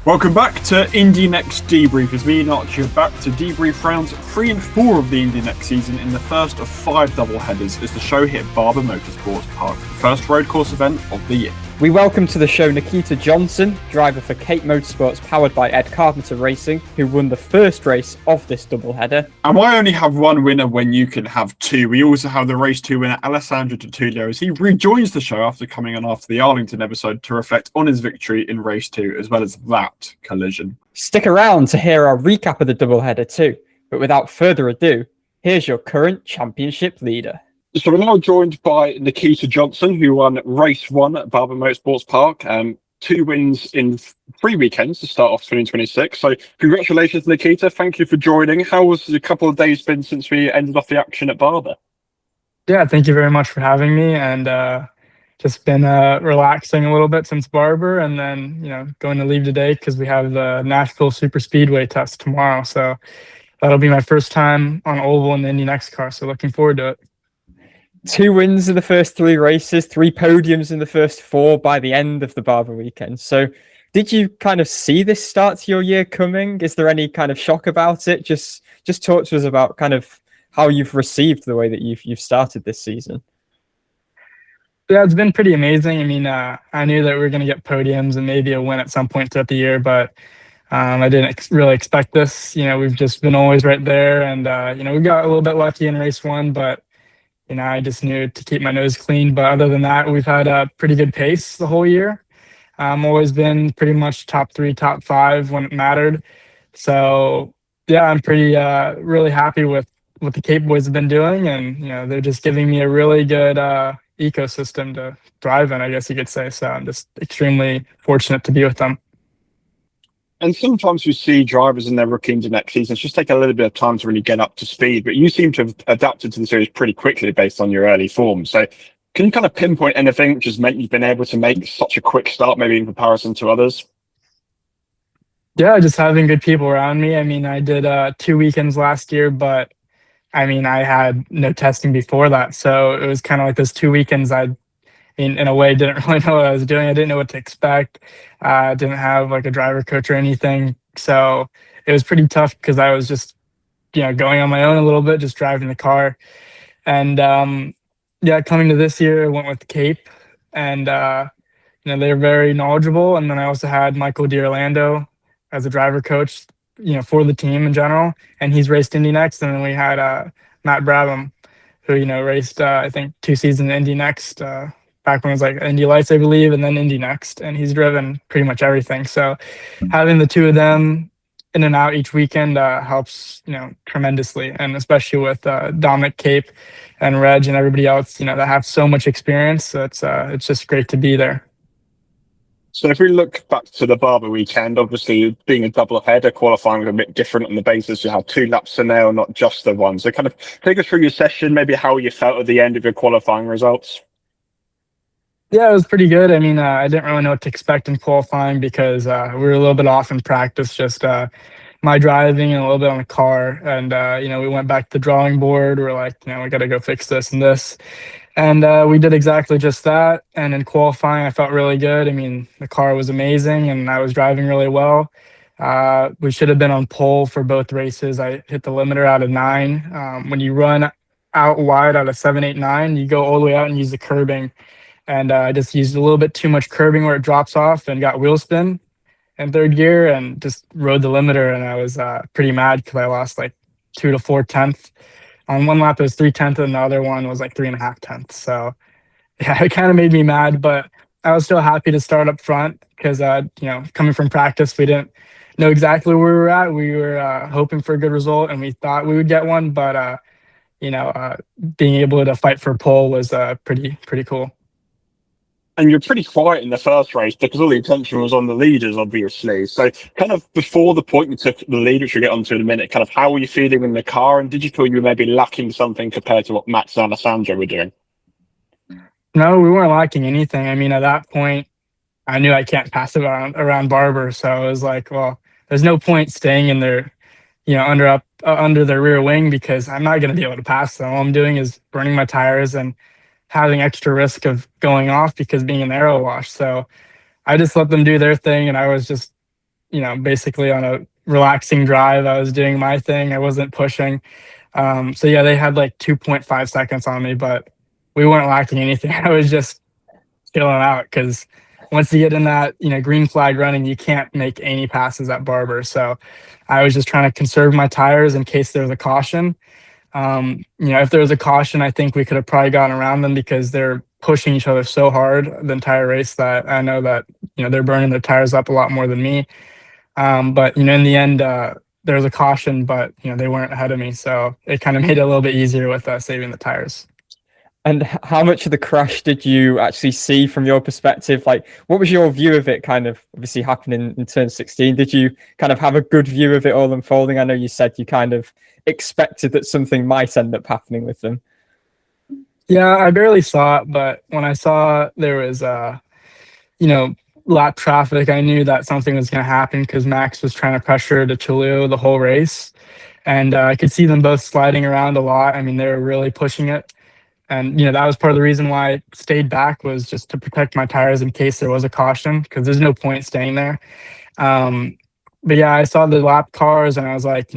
Welcome back to Indy NXT Debrief. As me and Archie are back to debrief rounds 3 and 4 of the Indy NXT season in the first of 5 double headers as the show hit Barber Motorsports Park, the first road course event of the year. We welcome to the show Nikita Johnson, driver for Cape Motorsports powered by Ed Carpenter Racing, who won the first race of this doubleheader. And why only have one winner when you can have two? We also have the race 2 winner Alessandro de Tullio as he rejoins the show after coming on after the Arlington episode to reflect on his victory in race 2 as well as that collision. Stick around to hear our recap of the doubleheader too, but without further ado, here's your current championship leader. So we're now joined by Nikita Johnson, who won race 1 at Barber Motorsports Park. 2 wins in 3 weekends to start off 2026. So congratulations, Nikita. Thank you for joining. How was the couple of days been since we ended off the action at Barber? Yeah, thank you very much for having me. And just been relaxing a little bit since Barber, and then, going to leave today because we have the Nashville Super Speedway test tomorrow. So that'll be my first time on oval in the Indy NXT car. So looking forward to it. 2 wins in the first 3 races, 3 podiums in the first 4 by the end of the Barber weekend. So did you kind of see this start to your year coming? Is there any kind of shock about it? Just talk to us about kind of how you've received the way that you've started this season. Yeah, it's been pretty amazing. I mean, I knew that we were going to get podiums and maybe a win at some point throughout the year, but I didn't really expect this. We've just been always right there. And, we got a little bit lucky in race 1, but I just knew to keep my nose clean. But other than that, we've had a pretty good pace the whole year. Always been pretty much top 3, top 5 when it mattered. So, yeah, I'm pretty really happy with what the Cape boys have been doing. And, they're just giving me a really good ecosystem to thrive in, I guess you could say. So I'm just extremely fortunate to be with them. And sometimes you see drivers in their rookie into next season just take a little bit of time to really get up to speed, but you seem to have adapted to the series pretty quickly based on your early form. So can you kind of pinpoint anything which has meant you've been able to make such a quick start, maybe in comparison to others? Yeah, just having good people around me. I mean, I did 2 weekends last year, but I had no testing before that. So it was kind of like those 2 weekends in a way, didn't really know what I was doing. I didn't know what to expect. Didn't have like a driver coach or anything. So it was pretty tough because I was just, going on my own a little bit, just driving the car. And coming to this year, I went with Cape, and they're very knowledgeable. And then I also had Michael D'Orlando as a driver coach, for the team in general, and he's raced Indy NXT. And then we had Matt Brabham, who raced I think 2 seasons in Indy NXT. Back when it was like Indy Lights, I believe, and then Indy NXT, and he's driven pretty much everything. So having the 2 of them in and out each weekend helps, tremendously, and especially with Dominic, Cape, and Reg and everybody else, that have so much experience. So it's just great to be there. So if we look back to the Barber weekend, obviously being a double header, qualifying was a bit different on the basis you had 2 laps in there, not just the one. So kind of take us through your session, maybe how you felt at the end of your qualifying results. Yeah, it was pretty good. I mean, I didn't really know what to expect in qualifying because we were a little bit off in practice, just my driving and a little bit on the car. And, we went back to the drawing board. We're like, we got to go fix this and this. And we did exactly just that. And in qualifying, I felt really good. I mean, the car was amazing and I was driving really well. We should have been on pole for both races. I hit the limiter out of 9. When you run out wide out of 7, 8, 9, you go all the way out and use the curbing. And I just used a little bit too much curbing where it drops off and got wheel spin in 3rd gear and just rode the limiter. And I was pretty mad because I lost like 2 to 4 tenths. On one lap, it was 3 tenths, and the other one was like 3.5 tenths. So, yeah, it kind of made me mad, but I was still happy to start up front because, coming from practice, we didn't know exactly where we were at. We were hoping for a good result, and we thought we would get one. But, being able to fight for pole was pretty cool. And you're pretty quiet in the first race because all the attention was on the leaders, obviously. So kind of before the point you took the lead, which we'll get onto in a minute, kind of how were you feeling in the car? And did you feel you were maybe lacking something compared to what Max and Alessandro were doing? No, we weren't lacking anything. I mean, at that point, I knew I can't pass it around Barber. So I was like, well, there's no point staying in their, under their rear wing because I'm not going to be able to pass them. All I'm doing is burning my tires and having extra risk of going off because being an aero wash. So I just let them do their thing, and I was just, basically on a relaxing drive. I was doing my thing. I wasn't pushing. So yeah, they had like 2.5 seconds on me, but we weren't lacking anything. I was just chilling out because once you get in that, green flag running, you can't make any passes at Barber. So I was just trying to conserve my tires in case there was a caution. If there was a caution, I think we could have probably gotten around them because they're pushing each other so hard the entire race that I know that, they're burning their tires up a lot more than me. But, in the end, there was a caution, but, they weren't ahead of me. So it kind of made it a little bit easier with saving the tires. And how much of the crash did you actually see from your perspective? Like, what was your view of it kind of obviously happening in turn 16? Did you kind of have a good view of it all unfolding? I know you said you kind of expected that something might end up happening with them. Yeah, I barely saw it, but when I saw there was, lap traffic, I knew that something was going to happen because Max was trying to pressure de Tullio the whole race. And I could see them both sliding around a lot. I mean, they were really pushing it. And, that was part of the reason why I stayed back was just to protect my tires in case there was a caution because there's no point staying there. But yeah, I saw the lap cars and I was like,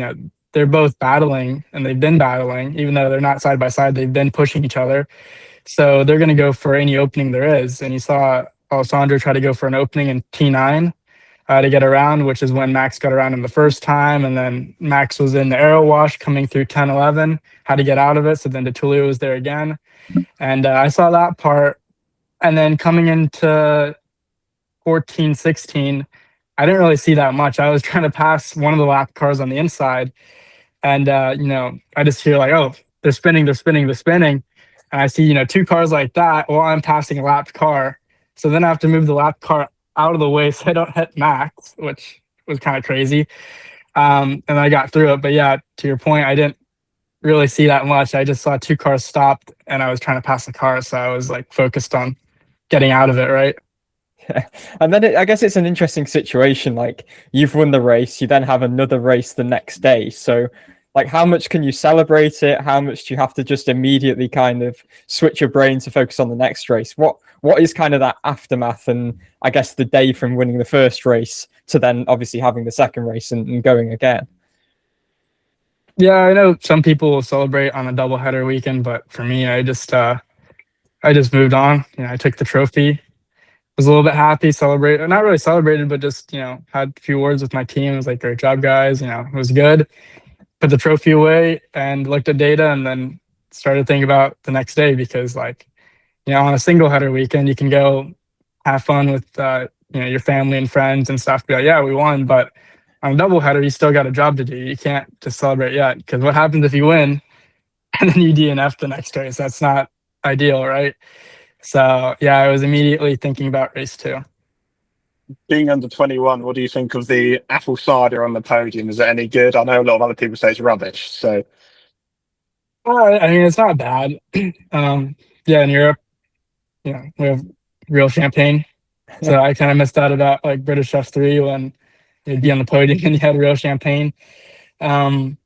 they're both battling and they've been battling, even though they're not side by side, they've been pushing each other. So they're going to go for any opening there is. And you saw Alessandro try to go for an opening in T9 to get around, which is when Max got around him the first time. And then Max was in the aero wash coming through 10-11, had to get out of it. So then de Tullio was there again. And I saw that part. And then coming into 14-16, I didn't really see that much. I was trying to pass one of the lap cars on the inside. And, I just hear like, oh, they're spinning. And I see, two cars like that while I'm passing a lapped car. So then I have to move the lapped car out of the way so I don't hit Max, which was kind of crazy. And I got through it. But yeah, to your point, I didn't really see that much. I just saw two cars stopped and I was trying to pass the car. So I was like focused on getting out of it, right? Yeah. And then I guess it's an interesting situation. Like you've won the race, you then have another race the next day. So like how much can you celebrate it? How much do you have to just immediately kind of switch your brain to focus on the next race? What is kind of that aftermath and I guess the day from winning the first race to then obviously having the second race and going again? Yeah, I know some people will celebrate on a doubleheader weekend, but for me, I just moved on. I took the trophy, was a little bit happy, celebrated, not really celebrated, but just, had a few words with my team. It was like, great job, guys. It was good. Put the trophy away and looked at data and then started thinking about the next day because on a single header weekend, you can go have fun with, your family and friends and stuff. Be like, yeah, we won. But on a double header, you still got a job to do. You can't just celebrate yet because what happens if you win and then you DNF the next race? That's not ideal, right? So yeah, I was immediately thinking about race 2. Being under 21, what do you think of the apple cider on the podium? Is it any good? I know a lot of other people say it's rubbish. So, I mean, it's not bad. Yeah, in Europe, we have real champagne. So I kind of missed out about like British F3 when you'd be on the podium and you had real champagne. But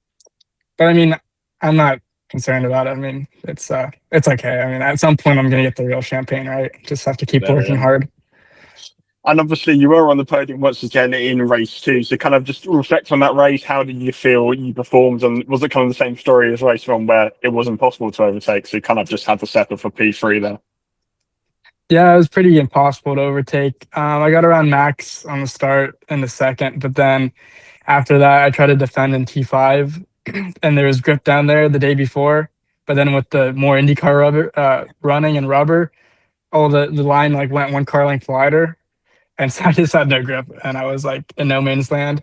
I mean, I'm not concerned about it. I mean, it's okay. I mean, at some point I'm gonna get the real champagne, right? Just have to keep working hard. And obviously you were on the podium once again in race 2. So kind of just reflect on that race. How did you feel you performed? And was it kind of the same story as race 1 where it wasn't possible to overtake? So you kind of just had to settle for P3 there. Yeah, it was pretty impossible to overtake. I got around Max on the start and the second, but then after that I tried to defend in T5 and there was grip down there the day before. But then with the more IndyCar rubber running and rubber, all the line like went one car length wider. And so I just had no grip and I was like in no man's land.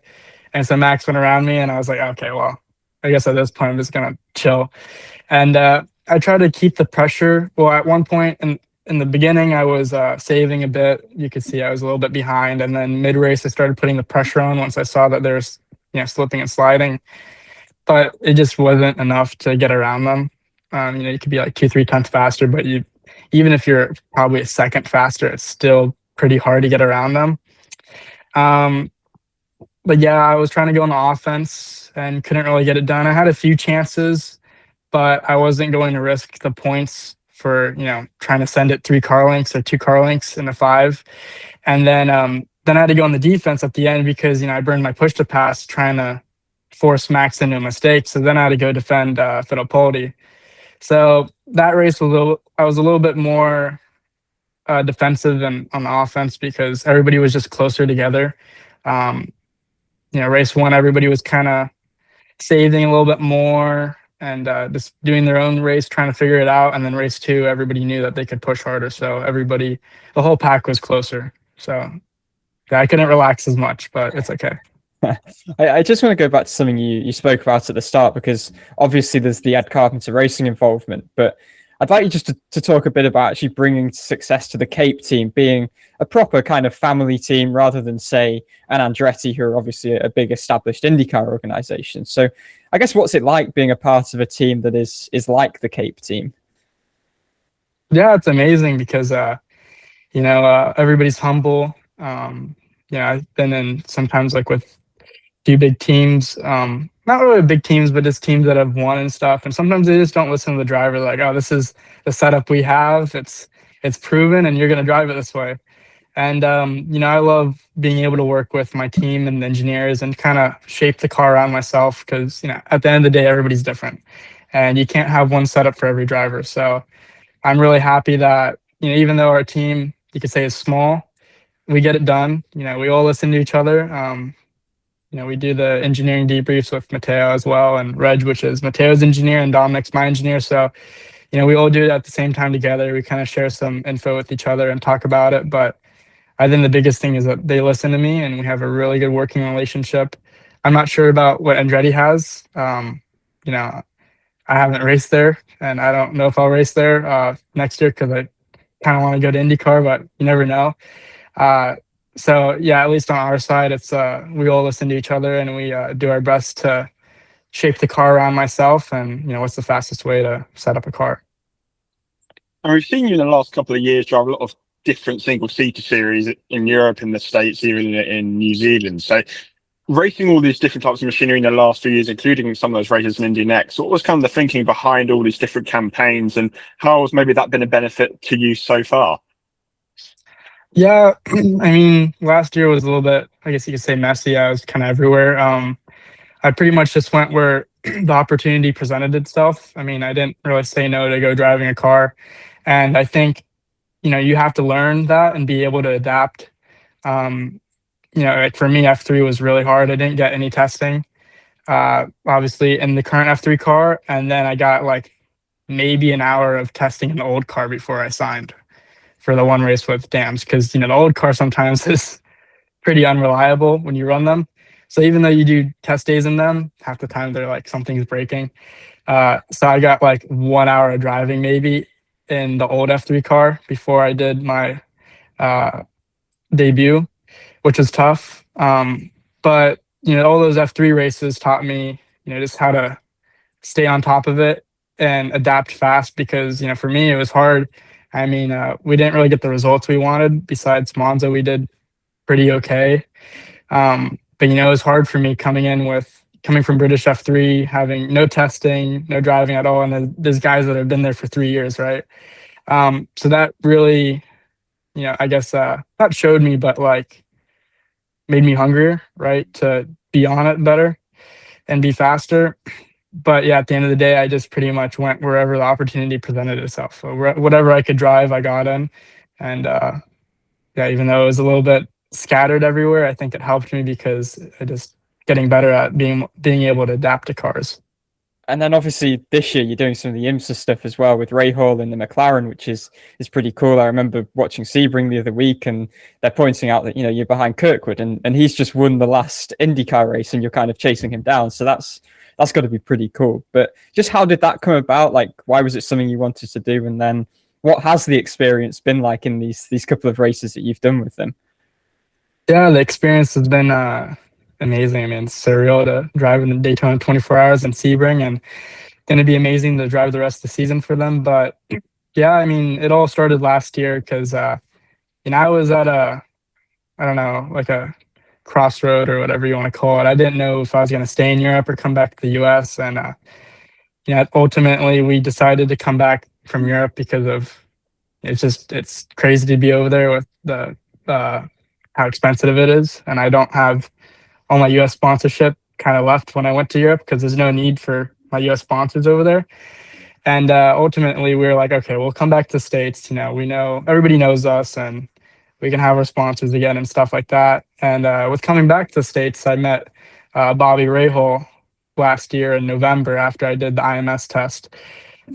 And so Max went around me and I was like, okay, well, I guess at this point I'm just going to chill. And I tried to keep the pressure. Well, at one point in the beginning, I was saving a bit. You could see I was a little bit behind. And then mid-race, I started putting the pressure on once I saw that there's slipping and sliding. But it just wasn't enough to get around them. You could be like 2-3 tenths faster, but even if you're probably a second faster, it's still pretty hard to get around them. But yeah, I was trying to go on the offense and couldn't really get it done. I had a few chances, but I wasn't going to risk the points for, trying to send it 3 car lengths or 2 car lengths in the 5. And then then I had to go on the defense at the end because, I burned my push to pass trying to force Max into a mistake. So then I had to go defend Fittipaldi. So that race I was a little bit more defensive and on the offense because everybody was just closer together. Race one, everybody was kind of saving a little bit more and just doing their own race, trying to figure it out. And then race two, everybody knew that they could push harder. So the whole pack was closer. So yeah, I couldn't relax as much, but it's okay. I just want to go back to something you spoke about at the start, because obviously there's the Ed Carpenter Racing involvement, but I'd like you just to talk a bit about actually bringing success to the Cape team, being a proper kind of family team rather than, say, an Andretti, who are obviously a big established IndyCar organization. So I guess what's it like being a part of a team that is like the Cape team? Yeah, it's amazing because, everybody's humble. I've been in sometimes like with few big teams, not really big teams, but just teams that have won and stuff. And sometimes they just don't listen to the driver. Like, oh, this is the setup we have. It's proven, and you're going to drive it this way. And I love being able to work with my team and the engineers and kind of shape the car around myself because at the end of the day, everybody's different, and you can't have one setup for every driver. So I'm really happy that even though our team, you could say, is small, we get it done. We all listen to each other. We do the engineering debriefs with Matteo as well, and Reg, which is Matteo's engineer, and Dominic's my engineer. So, we all do it at the same time together. We kind of share some info with each other and talk about it. But I think the biggest thing is that they listen to me, and we have a really good working relationship. I'm not sure about what Andretti has. I haven't raced there, and I don't know if I'll race there next year because I kind of want to go to IndyCar, but you never know. So yeah, at least on our side, it's we all listen to each other, and we do our best to shape the car around myself and what's the fastest way to set up a car. And we've seen you in the last couple of years drive a lot of different single-seater series in Europe, in the States, even in New Zealand. So racing all these different types of machinery in the last few years, including some of those races in Indy NXT, what was kind of the thinking behind all these different campaigns, and how has maybe that been a benefit to you so far? Yeah, I mean, last year was a little bit, I guess you could say, messy. I was kind of everywhere. I pretty much just went where the opportunity presented itself. I mean, I didn't really say no to go driving a car. And I think, you have to learn that and be able to adapt. Like for me, F3 was really hard. I didn't get any testing, obviously, in the current F3 car. And then I got like maybe an hour of testing in the old car before I signed for the one race with Dams, because the old car sometimes is pretty unreliable when you run them. So even though you do test days in them, half the time they're like something's breaking. So I got like 1 hour of driving maybe in the old F3 car before I did my debut, which was tough. But all those F3 races taught me just how to stay on top of it and adapt fast, because for me it was hard. I mean, we didn't really get the results we wanted. Besides Monza, we did pretty okay. But it was hard for me coming from British F3, having no testing, no driving at all, and there's guys that have been there for 3 years, right? So that really, I guess not showed me, but like made me hungrier, right, to be on it better and be faster. But yeah, at the end of the day, I just pretty much went wherever the opportunity presented itself. So whatever I could drive, I got in. And even though it was a little bit scattered everywhere, I think it helped me because I just getting better at being able to adapt to cars. And then obviously this year you're doing some of the IMSA stuff as well with Ray Hall in the McLaren, which is pretty cool. I remember watching Sebring the other week, and they're pointing out that you're behind Kirkwood, and he's just won the last IndyCar race, and you're kind of chasing him down. So that's got to be pretty cool. But just how did that come about? Like, why was it something you wanted to do? And then what has the experience been like in these couple of races that you've done with them? Yeah, the experience has been amazing. I mean, it's surreal to drive in the Daytona 24 hours in Sebring, and going to be amazing to drive the rest of the season for them. But yeah, I mean, it all started last year because, I was at like a crossroad or whatever you want to call it. I didn't know if I was going to stay in Europe or come back to the US. And, ultimately we decided to come back from Europe because of, it's crazy to be over there with the how expensive it is, and I don't have all my US sponsorship kind of left when I went to Europe because there's no need for my US sponsors over there. And ultimately, we were like, okay, we'll come back to the States. We know everybody knows us, and we can have our sponsors again and stuff like that. And with coming back to the States, I met Bobby Rahal last year in November after I did the IMS test.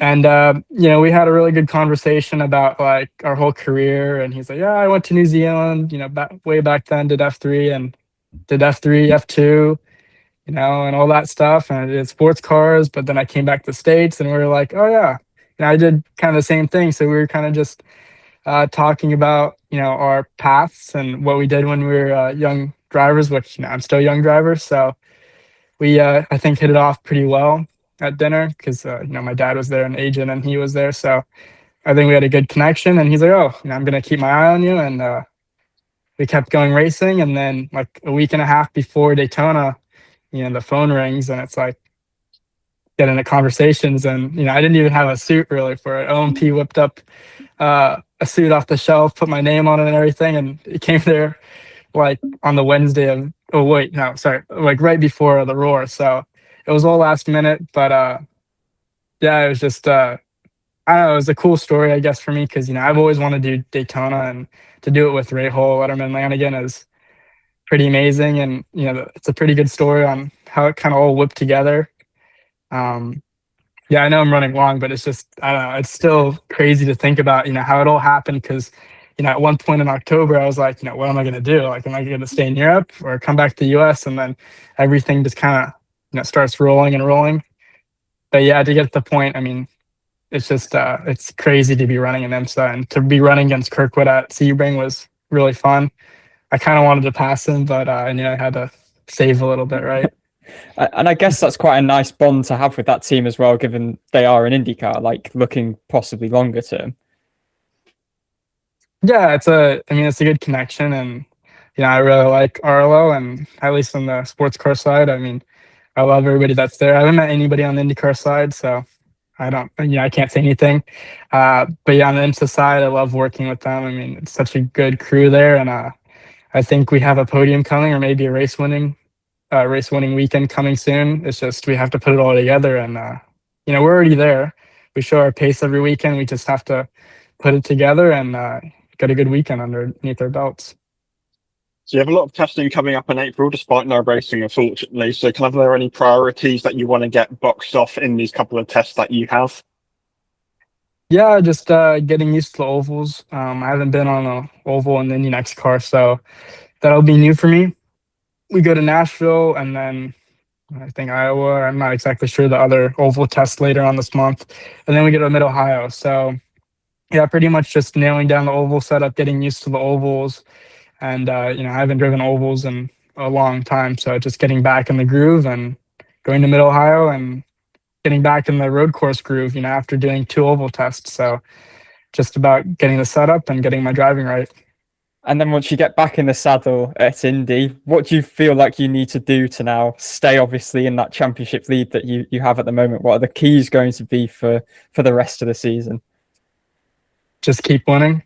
And, we had a really good conversation about like our whole career. And he's like, yeah, I went to New Zealand, way back then, did F3 and did F3, F2, and all that stuff. And I did sports cars, but then I came back to the States and we were like, oh yeah, I did kind of the same thing. So we were kind of just talking about, our paths and what we did when we were young drivers, which, I'm still a young driver. So we, I think, hit it off pretty well at dinner because, my dad was there, an agent, and he was there. So I think we had a good connection. And he's like, oh, I'm going to keep my eye on you. And we kept going racing. And then like a week and a half before Daytona, the phone rings and it's like get into conversations. And, I didn't even have a suit really for it. OMP whipped up a suit off the shelf, put my name on it and everything. And it came there like on the Wednesday of, like right before the Roar. So it was all last minute, but yeah, it was just, I don't know, it was a cool story, I guess, for me because, I've always wanted to do Daytona, and to do it with Rahal, Letterman, Lanigan is pretty amazing. And, it's a pretty good story on how it kind of all whipped together. Yeah, I know I'm running long, but it's just, I don't know, it's still crazy to think about, how it all happened because, at one point in October, I was like, what am I going to do? Like, am I going to stay in Europe or come back to the US? And then everything just kind of, starts rolling and rolling. But yeah, to get to the point, I mean, it's just, it's crazy to be running in IMSA, and to be running against Kirkwood at Sebring was really fun. I kind of wanted to pass him, but I knew I had to save a little bit, right? And I guess that's quite a nice bond to have with that team as well, given they are an IndyCar, like looking possibly longer term. Yeah, it's a good connection, and I really like Arlo, and at least on the sports car side, I mean, I love everybody that's there. I haven't met anybody on the IndyCar side, so I don't, I can't say anything. But yeah, on the IMSA side, I love working with them. I mean, it's such a good crew there, and I think we have a podium coming, or maybe a race winning weekend coming soon. It's just we have to put it all together, and we're already there. We show our pace every weekend. We just have to put it together and get a good weekend underneath our belts. So you have a lot of testing coming up in April, despite no racing, unfortunately. So are there any priorities that you want to get boxed off in these couple of tests that you have? Yeah, just getting used to the ovals. I haven't been on an oval in the Indy NXT car, so that'll be new for me. We go to Nashville, and then I think Iowa. I'm not exactly sure the other oval test later on this month. And then we go to Mid-Ohio. So yeah, pretty much just nailing down the oval setup, getting used to the ovals. And, I haven't driven ovals in a long time. So just getting back in the groove and going to Mid-Ohio and getting back in the road course groove, after doing 2 oval tests. So just about getting the setup and getting my driving right. And then once you get back in the saddle at Indy, what do you feel like you need to do to now stay obviously in that championship lead that you have at the moment? What are the keys going to be for the rest of the season? Just keep winning.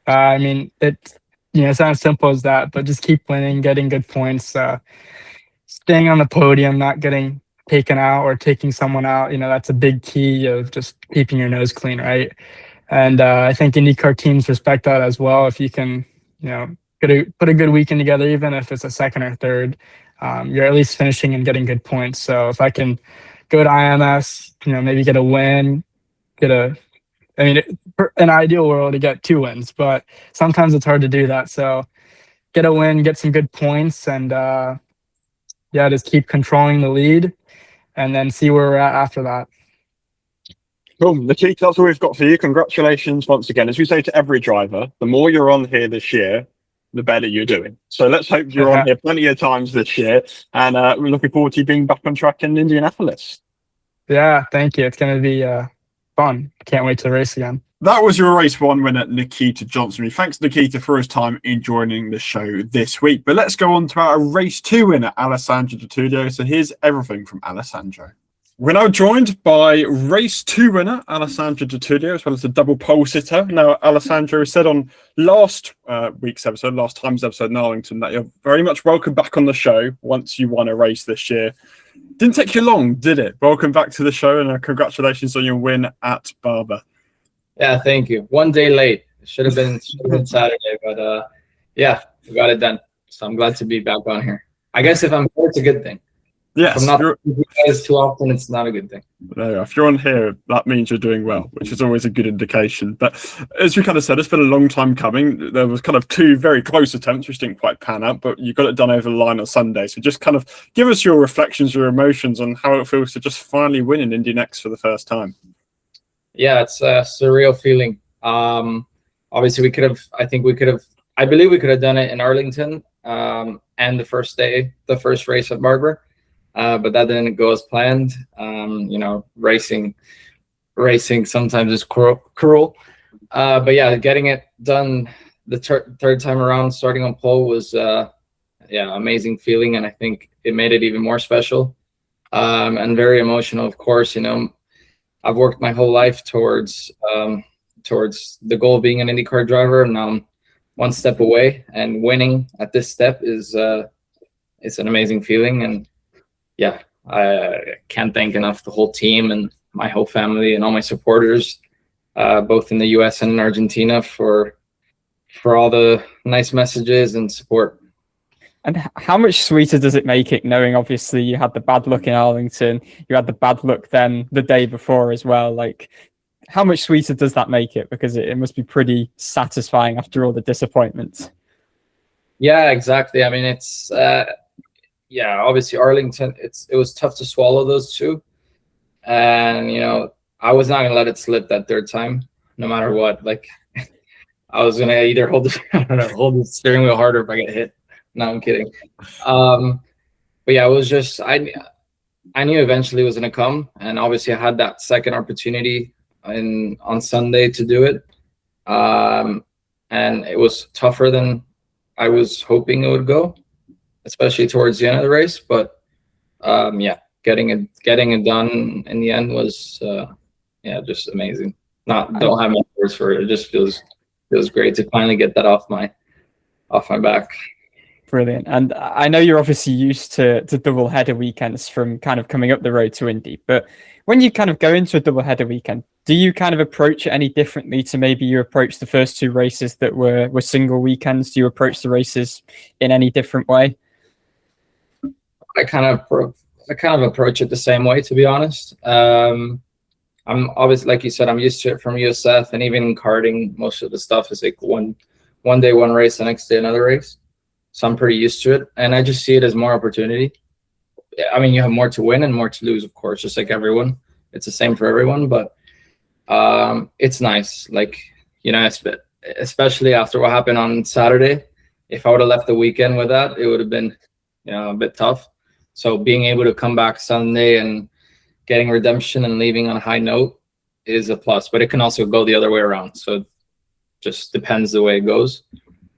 I mean, it sounds simple as that, but just keep winning, getting good points, staying on the podium, not getting taken out or taking someone out. That's a big key of just keeping your nose clean, right? And I think IndyCar teams respect that as well. If you can, put a good weekend together, even if it's a second or third, you're at least finishing and getting good points. So if I can go to IMS, maybe get a win, in an ideal world to get 2 wins, but sometimes it's hard to do that. So get a win, get some good points, and just keep controlling the lead, and then see where we're at after that. Cool. Nikita, that's all we've got for you. Congratulations once again. As we say to every driver, the more you're on here this year, the better you're doing. So let's hope you're on here plenty of times this year, and we're looking forward to you being back on track in Indianapolis. Yeah, thank you. It's going to be fun. Can't wait to race again. That was your race 1 winner, Nikita Johnson. Thanks, Nikita, for his time in joining the show this week. But let's go on to our race 2 winner, Alessandro de Tullio. So here's everything from Alessandro. We're now joined by race 2 winner Alessandro de Tullio, as well as the double pole sitter. Now, Alessandro said on last time's episode in Arlington, that you're very much welcome back on the show once you won a race this year. Didn't take you long, did it? Welcome back to the show, and congratulations on your win at Barber. Yeah, thank you. One day late. It should have been Saturday, but yeah, we got it done. So I'm glad to be back on here. I guess if I'm here, it's a good thing. Yes, if I'm not with you guys too often, it's not a good thing. No, if you're on here, that means you're doing well, which is always a good indication. But as we kind of said, it's been a long time coming. There was kind of 2 very close attempts which didn't quite pan out, but you got it done over the line on Sunday. So just kind of give us your reflections, your emotions on how it feels to just finally win in Indy NXT for the first time. Yeah, it's a surreal feeling. Obviously, I believe we could have done it in Arlington and the first race at Barber. But that didn't go as planned. Racing sometimes is cruel. But yeah, getting it done the third time around, starting on pole was amazing feeling, and I think it made it even more special and very emotional. Of course, I've worked my whole life towards the goal of being an IndyCar driver, and now I'm one step away, and winning at this step is it's an amazing feeling. And yeah, I can't thank enough the whole team and my whole family and all my supporters, both in the US and in Argentina, for all the nice messages and support. And how much sweeter does it make it, knowing obviously you had the bad luck in Arlington, you had the bad luck then the day before as well? Like, how much sweeter does that make it? Because it must be pretty satisfying after all the disappointments. Yeah, exactly. I mean, it's obviously Arlington, it was tough to swallow those 2. And, I was not going to let it slip that third time, no matter what. Like, I was going to either hold the steering wheel harder if I get hit. No, I'm kidding. But yeah, it was just, I knew eventually it was going to come. And obviously I had that second opportunity on Sunday to do it. And it was tougher than I was hoping it would go, especially towards the end of the race. But getting it done in the end was just amazing. Don't have any words for it. It just feels great to finally get that off my back. Brilliant. And I know you're obviously used to double header weekends from kind of coming up the road to Indy, but when you kind of go into a double header weekend, do you kind of approach it any differently to maybe you approach the first 2 races that were single weekends? Do you approach the races in any different way? I kind of approach it the same way, to be honest. I'm obviously, like you said, I'm used to it from USF, and even in karting, most of the stuff is like one day one race, the next day another race. So I'm pretty used to it, and I just see it as more opportunity. I mean, you have more to win and more to lose, of course, just like everyone. It's the same for everyone, but it's nice. Like, especially after what happened on Saturday, if I would have left the weekend with that, it would have been, a bit tough. So being able to come back Sunday and getting redemption and leaving on a high note is a plus, but it can also go the other way around. So it just depends the way it goes.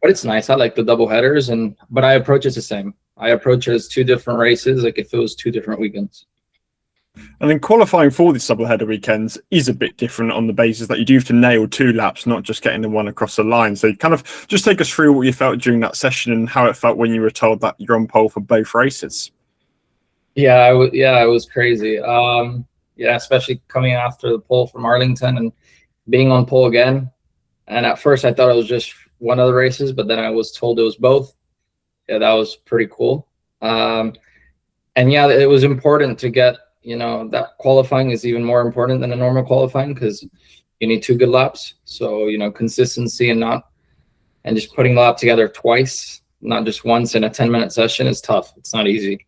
But it's nice. I like the double headers, but I approach it the same. I approach it as 2 different races, like if it was 2 different weekends. And then qualifying for these double header weekends is a bit different on the basis that you do have to nail 2 laps, not just getting the one across the line. So kind of just take us through what you felt during that session and how it felt when you were told that you're on pole for both races. Yeah, it was crazy. Especially coming after the pole from Arlington and being on pole again. And at first I thought it was just one of the races, but then I was told it was both. Yeah, that was pretty cool. And yeah, it was important to get, that qualifying is even more important than a normal qualifying because you need 2 good laps. So, consistency and just putting the lap together twice, not just once in a 10-minute session is tough. It's not easy.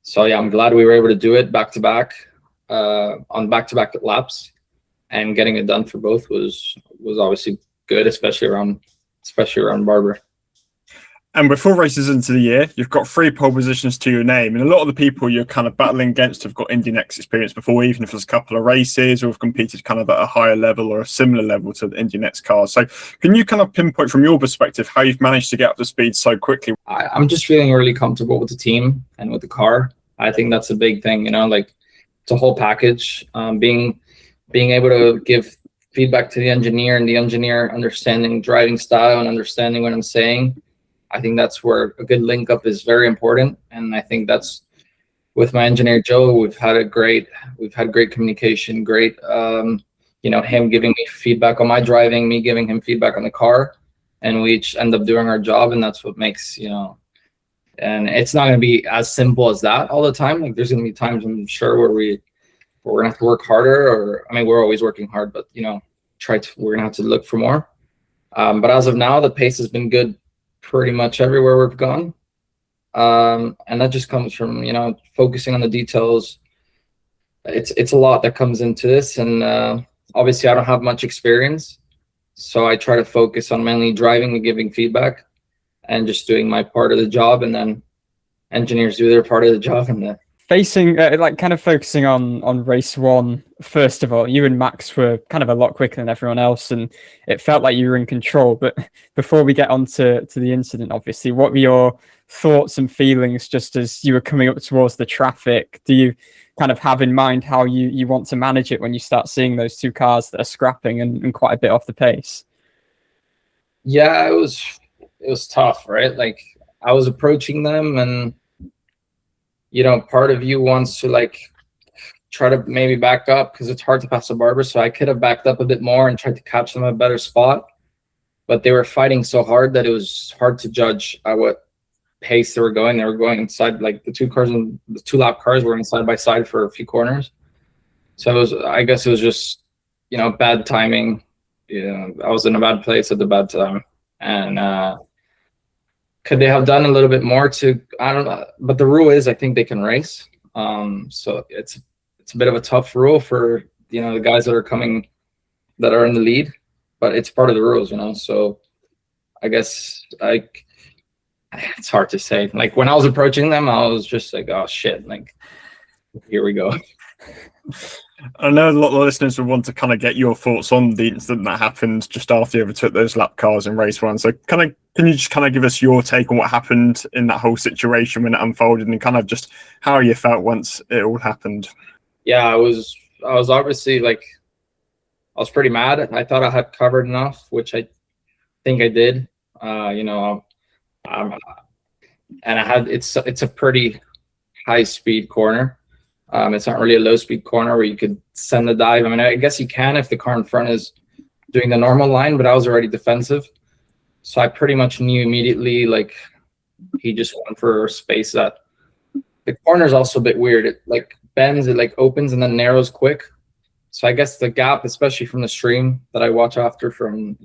So yeah, I'm glad we were able to do it back to back on back-to-back laps, and getting it done for both was obviously good, especially around Barber. And with 4 races into the year, you've got 3 pole positions to your name. And a lot of the people you're kind of battling against have got Indy NXT experience before, even if there's a couple of races or have competed kind of at a higher level or a similar level to the Indy NXT cars. So can you kind of pinpoint from your perspective how you've managed to get up to speed so quickly? I'm just feeling really comfortable with the team and with the car. I think that's a big thing, like it's a whole package. Being able to give feedback to the engineer, and the engineer understanding driving style and understanding what I'm saying. I think that's where a good link up is very important. And I think that's with my engineer, Joe, we've had great communication, great, him giving me feedback on my driving, me giving him feedback on the car, and we each end up doing our job. And that's what makes, and it's not going to be as simple as that all the time. Like there's going to be times, I'm sure, where we're going to have to work harder, or, I mean, we're always working hard, but, we're going to have to look for more. But as of now, the pace has been good pretty much everywhere we've gone. And that just comes from, focusing on the details. It's a lot that comes into this. And obviously I don't have much experience, so I try to focus on mainly driving and giving feedback and just doing my part of the job, and then engineers do their part of the job. And focusing on race one, first of all, you and Max were kind of a lot quicker than everyone else, and it felt like you were in control. But before we get on to the incident, obviously, what were your thoughts and feelings just as you were coming up towards the traffic? Do you kind of have in mind how you want to manage it when you start seeing those two cars that are scrapping and quite a bit off the pace? Yeah, it was tough, right? Like I was approaching them, and part of you wants to try to maybe back up because it's hard to pass a Barber. So I could have backed up a bit more and tried to catch them at a better spot, but they were fighting so hard that it was hard to judge at what pace they were going. They were going inside, like the two lap cars were in side by side for a few corners. So I guess it was just, bad timing. I was in a bad place at the bad time. And, could they have done a little bit more I don't know, but the rule is I think they can race. So it's a bit of a tough rule for, the guys that are in the lead, but it's part of the rules, so I guess it's hard to say. Like when I was approaching them, I was just like, oh shit, like here we go. I know a lot of the listeners would want to kind of get your thoughts on the incident that happened just after you overtook those lap cars in race one. So can you just kind of give us your take on what happened in that whole situation when it unfolded, and kind of just how you felt once it all happened? Yeah, I was obviously I was pretty mad. I thought I had covered enough, which I think I did. And it's a pretty high speed corner. It's not really a low speed corner where you could send the dive. I mean, I guess you can if the car in front is doing the normal line, but I was already defensive. So I pretty much knew immediately, he just went for space. That the corner is also a bit weird. It bends, it opens and then narrows quick. So I guess the gap, especially from the stream that I watch after from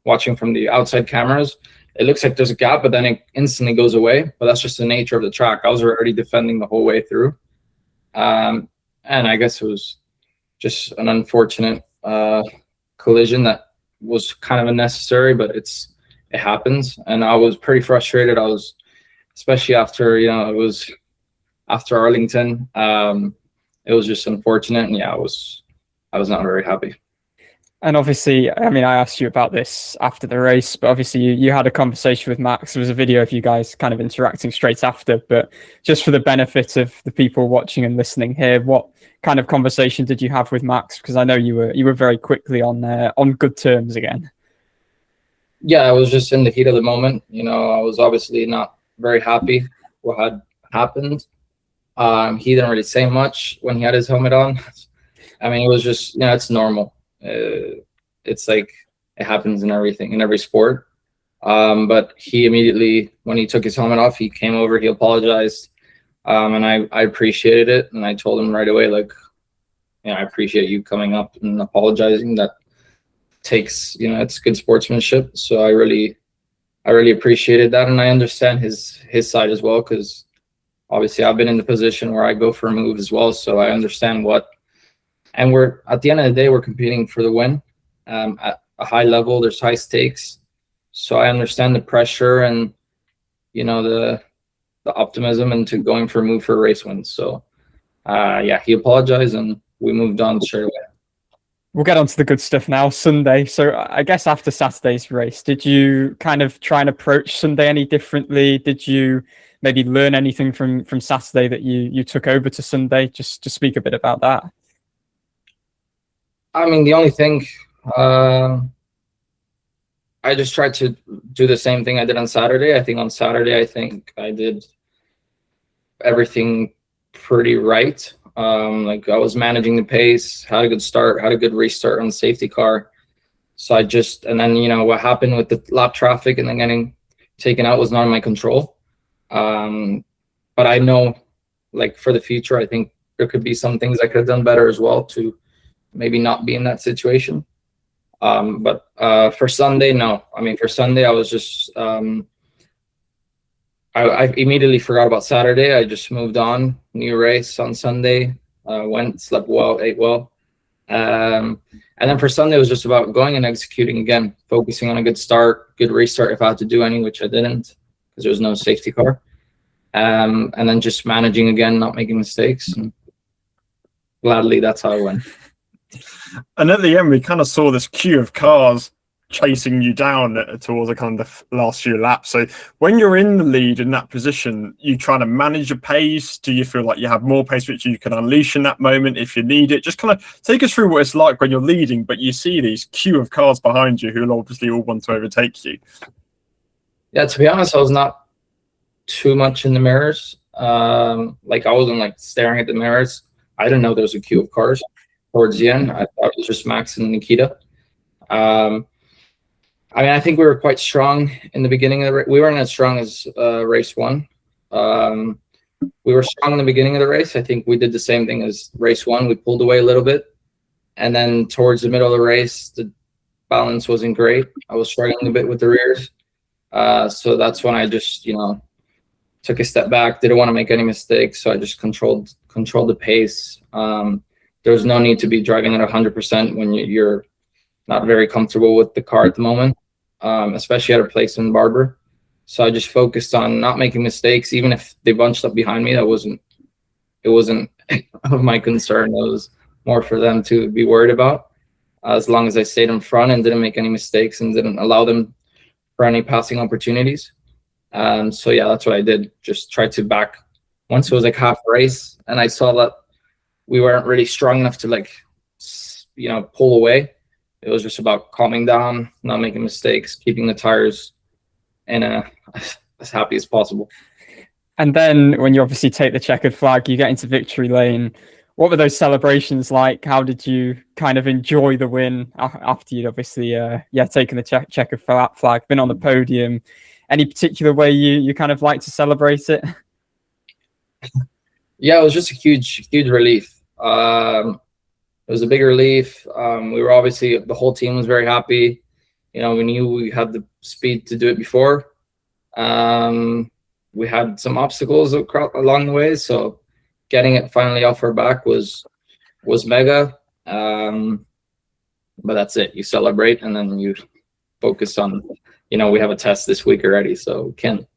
watching from the outside cameras, it looks like there's a gap, but then it instantly goes away. But that's just the nature of the track. I was already defending the whole way through. And I guess it was just an unfortunate collision that was kind of unnecessary, but it happens. And I was pretty frustrated. I was, especially after, it was after Arlington. It was just unfortunate. And yeah, I was not very happy. And obviously, I mean, I asked you about this after the race, but obviously you had a conversation with Max. There was a video of you guys kind of interacting straight after, but just for the benefit of the people watching and listening here, what kind of conversation did you have with Max? Because I know you were very quickly on good terms again. Yeah, I was just in the heat of the moment. I was obviously not very happy what had happened. He didn't really say much when he had his helmet on. I mean, it was just, it's normal. It's it happens in every sport. But he immediately, when he took his helmet off, he came over, he apologized. And I appreciated it. And I told him right away, I appreciate you coming up and apologizing. That takes, it's good sportsmanship. So I really appreciated that. And I understand his side as well, because obviously I've been in the position where I go for a move as well. So I understand and we're, at the end of the day, we're competing for the win at a high level. There's high stakes. So I understand the pressure and, the optimism into going for a move for a race win. So, he apologized and we moved on straight away. We'll get on to the good stuff now. Sunday. So I guess after Saturday's race, did you kind of try and approach Sunday any differently? Did you maybe learn anything from Saturday that you took over to Sunday? Just to speak a bit about that. I mean, the only thing, I just tried to do the same thing I did on Saturday. I think on Saturday, I did everything pretty right. Like I was managing the pace, had a good start, had a good restart on the safety car. So and then, what happened with the lap traffic and then getting taken out was not in my control. But I know, like, for the future, I think there could be some things I could have done better as well to maybe not be in that situation. But for Sunday, no. I mean, for Sunday, I was just, I immediately forgot about Saturday. I just moved on. New race on Sunday. Went, slept well, ate well. And then for Sunday, it was just about going and executing again, focusing on a good start, good restart if I had to do any, which I didn't because there was no safety car. And then just managing again, not making mistakes. And gladly, that's how I went. And at the end, we kind of saw this queue of cars chasing you down towards the kind of last few laps. So when you're in the lead in that position, you trying to manage your pace? Do you feel like you have more pace which you can unleash in that moment if you need it? Just kind of take us through what it's like when you're leading, but you see these queue of cars behind you who will obviously all want to overtake you. Yeah, to be honest, I was not too much in the mirrors. Like I wasn't like staring at the mirrors. I didn't know there was a queue of cars towards the end. I thought it was just Max and Nikita. I mean, I think we were quite strong in the beginning of the race. We weren't as strong as race one. We were strong in the beginning of the race. I think we did the same thing as race one. We pulled away a little bit. And then towards the middle of the race, the balance wasn't great. I was struggling a bit with the rears. So that's when I just, took a step back. Didn't want to make any mistakes. So I just controlled the pace. There was no need to be driving at 100% when you're not very comfortable with the car at the moment, especially at a place in Barber. So I just focused on not making mistakes, even if they bunched up behind me. It wasn't of my concern. It was more for them to be worried about. As long as I stayed in front and didn't make any mistakes and didn't allow them for any passing opportunities. So yeah, that's what I did. Just tried to back once it was like half race, and I saw that we weren't really strong enough to pull away. It was just about calming down, not making mistakes, keeping the tires in as happy as possible. And then when you obviously take the checkered flag, you get into victory lane. What were those celebrations like? How did you kind of enjoy the win after you'd obviously taken the checkered flag, been on the podium? Any particular way you kind of like to celebrate it? Yeah, it was just a huge relief. It was a big relief. We were obviously, the whole team was very happy. We knew we had the speed to do it before. We had some obstacles along the way, so getting it finally off our back was mega. But that's it. You celebrate and then you focus on, we have a test this week already, so can't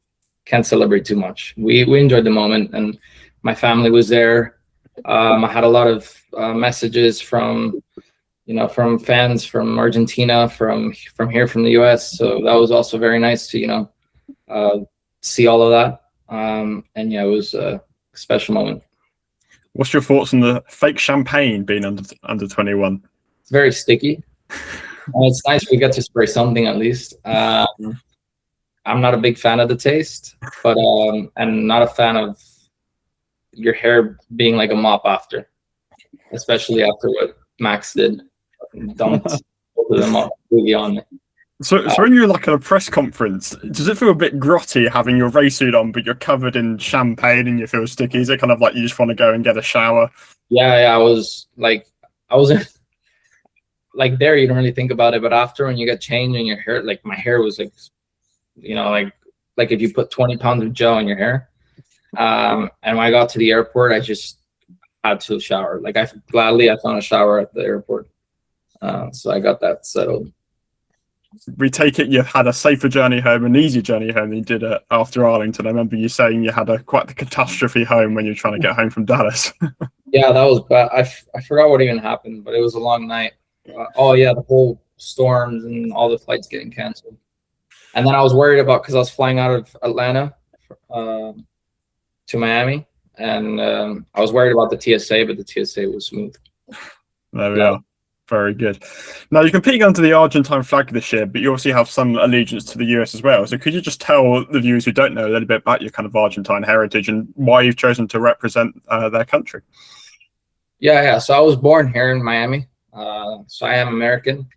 celebrate too much. We enjoyed the moment, and my family was there. I had a lot of messages from fans from Argentina, from here, from the US. So that was also very nice to, see all of that. And yeah, it was a special moment. What's your thoughts on the fake champagne being under 21? It's very sticky. It's nice we get to spray something at least. I'm not a big fan of the taste, but and not a fan of your hair being like a mop after, especially after what Max did, dumped both of them up really on me. So when you're like at a press conference, does it feel a bit grotty having your race suit on, but you're covered in champagne and you feel sticky? Is it kind of like you just want to go and get a shower? Yeah, I wasn't like there. You don't really think about it, but after when you get changed and your hair, like my hair was like, like if you put 20 pounds of gel in your hair. And when I got to the airport, I just had to shower. Like I found a shower at the airport. So I got that settled. We take it you had a safer journey home, an easier journey home than you did after Arlington. I remember you saying you had quite the catastrophe home when you were trying to get home from Dallas. Yeah, that was bad. I forgot what even happened, but it was a long night. The whole storms and all the flights getting canceled. And then I was worried about, because I was flying out of Atlanta to Miami, and I was worried about the TSA, but the TSA was smooth. There we are. Very good. Now, you're competing under the Argentine flag this year, but you obviously have some allegiance to the US as well. So could you just tell the viewers who don't know a little bit about your kind of Argentine heritage and why you've chosen to represent their country? Yeah. So I was born here in Miami. So I am American,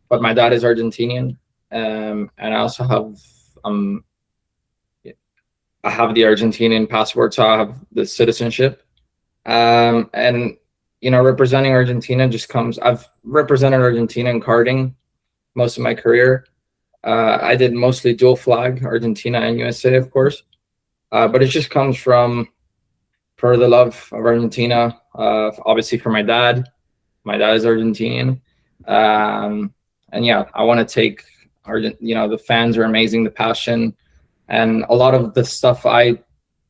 but my dad is Argentinian. And I also have I have the Argentinian passport, so I have the citizenship. And representing Argentina just comes. I've represented Argentina in karting most of my career. I did mostly dual flag, Argentina and USA, of course. But it just comes for the love of Argentina. Obviously, for my dad. My dad is Argentinian. And yeah, I want to take the fans are amazing, the passion, and a lot of the stuff I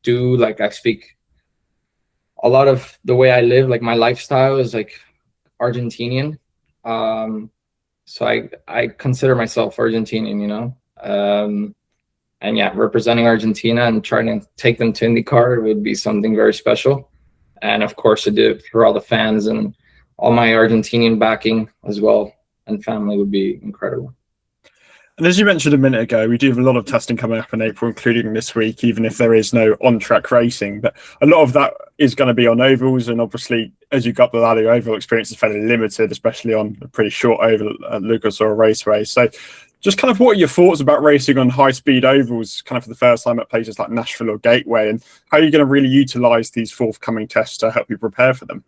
do, like I speak. A lot of the way I live, like my lifestyle, is like Argentinian. So I consider myself Argentinian, and yeah, representing Argentina and trying to take them to IndyCar would be something very special. And of course, to do it for all the fans and all my Argentinian backing as well and family would be incredible. And as you mentioned a minute ago, we do have a lot of testing coming up in April, including this week, even if there is no on-track racing. But a lot of that is going to be on ovals. And obviously, as you got the ladder, your oval experience is fairly limited, especially on a pretty short oval at Lucas Oil Raceway. So just kind of what are your thoughts about racing on high-speed ovals kind of for the first time at places like Nashville or Gateway? And how are you going to really utilize these forthcoming tests to help you prepare for them?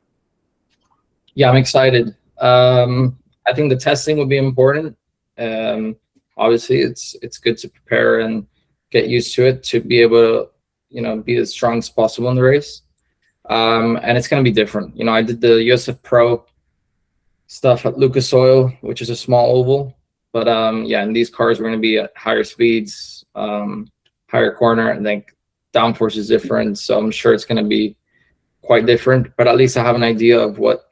Yeah, I'm excited. I think the testing will be important. Obviously, it's good to prepare and get used to it to be able to, be as strong as possible in the race. And it's going to be different. I did the USF Pro stuff at Lucas Oil, which is a small oval. But yeah, in these cars, we're going to be at higher speeds, higher corner. I think downforce is different. So I'm sure it's going to be quite different. But at least I have an idea of what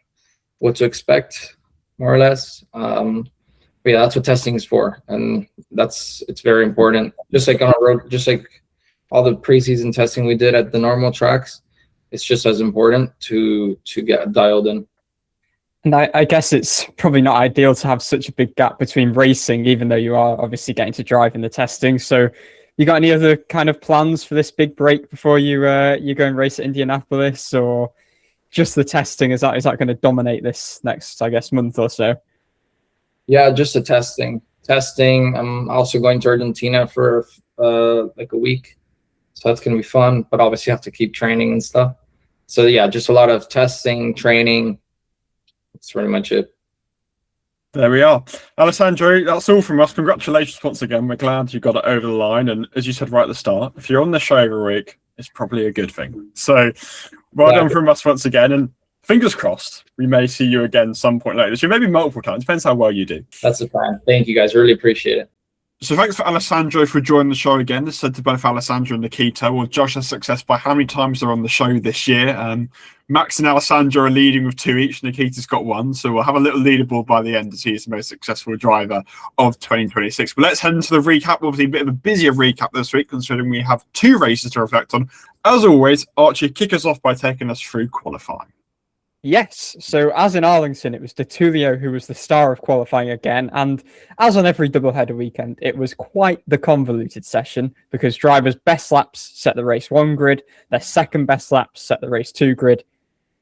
to expect, more or less. But yeah, that's what testing is for, and it's very important. Just like on a road, just like all the preseason testing we did at the normal tracks, it's just as important to get dialed in. And I guess it's probably not ideal to have such a big gap between racing, even though you are obviously getting to drive in the testing. So, you got any other kind of plans for this big break before you go and race at Indianapolis, or just the testing? Is that going to dominate this next, I guess, month or so? Yeah, just the testing. I'm also going to Argentina for like a week, so that's going to be fun. But obviously, you have to keep training and stuff. So yeah, just a lot of testing, training. That's pretty much it. There we are. Alessandro, that's all from us. Congratulations once again. We're glad you got it over the line. And as you said right at the start, if you're on the show every week, it's probably a good thing. So well done from us once again. And fingers crossed, we may see you again some point later this year, maybe multiple times. Depends how well you do. That's the plan. Thank you, guys. Really appreciate it. So thanks for Alessandro for joining the show again. This said to both Alessandro and Nikita. Well, Josh has success by how many times they're on the show this year. Max and Alessandro are leading with 2 each. Nikita's got 1. So we'll have a little leaderboard by the end to see who's the most successful driver of 2026. But let's head into the recap. Obviously, a bit of a busier recap this week, considering we have 2 races to reflect on. As always, Archie, kick us off by taking us through qualifying. Yes, so as in Arlington, it was de Tullio who was the star of qualifying again, and as on every doubleheader weekend, it was quite the convoluted session because drivers' best laps set the race 1 grid, their second best laps set the race 2 grid,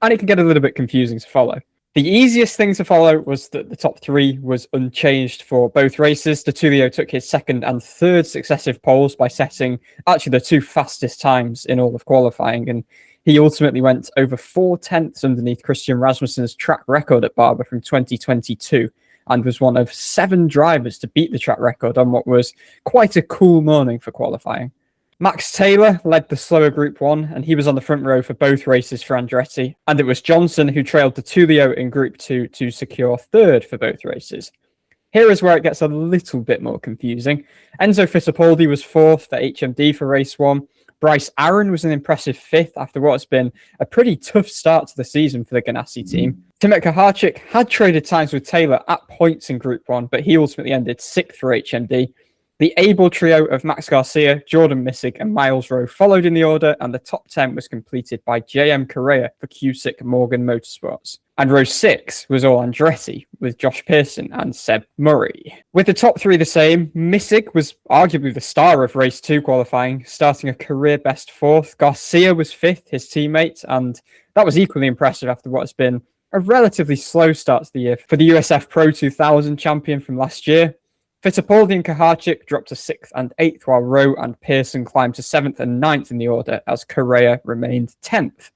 and it can get a little bit confusing to follow. The easiest thing to follow was that the top 3 was unchanged for both races. De Tullio took his 2nd and 3rd successive poles by setting actually the 2 fastest times in all of qualifying, and he ultimately went over 4 tenths underneath Christian Rasmussen's track record at Barber from 2022 and was one of 7 drivers to beat the track record on what was quite a cool morning for qualifying. Max Taylor led the slower Group 1 and he was on the front row for both races for Andretti, and it was Johnson who trailed de Tullio in Group 2 to secure 3rd for both races. Here is where it gets a little bit more confusing. Enzo Fittipaldi was 4th for HMD for race 1. Bryce Aaron was an impressive 5th after what's been a pretty tough start to the season for the Ganassi team. Timot Kaharczyk had traded times with Taylor at points in Group 1, but he ultimately ended 6th for HMD. The able trio of Max Garcia, Jordan Missig, and Miles Rowe followed in the order, and the top 10 was completed by JM Correa for Cusick Morgan Motorsports. And row 6 was all Andretti, with Josh Pearson and Seb Murray. With the top 3 the same, Missig was arguably the star of race 2 qualifying, starting a career best 4th. Garcia was 5th, his teammate, and that was equally impressive after what has been a relatively slow start to the year for the USF Pro 2000 champion from last year. Fittipaldi and Kaharchik dropped to 6th and 8th, while Rowe and Pearson climbed to 7th and 9th in the order, as Correa remained 10th.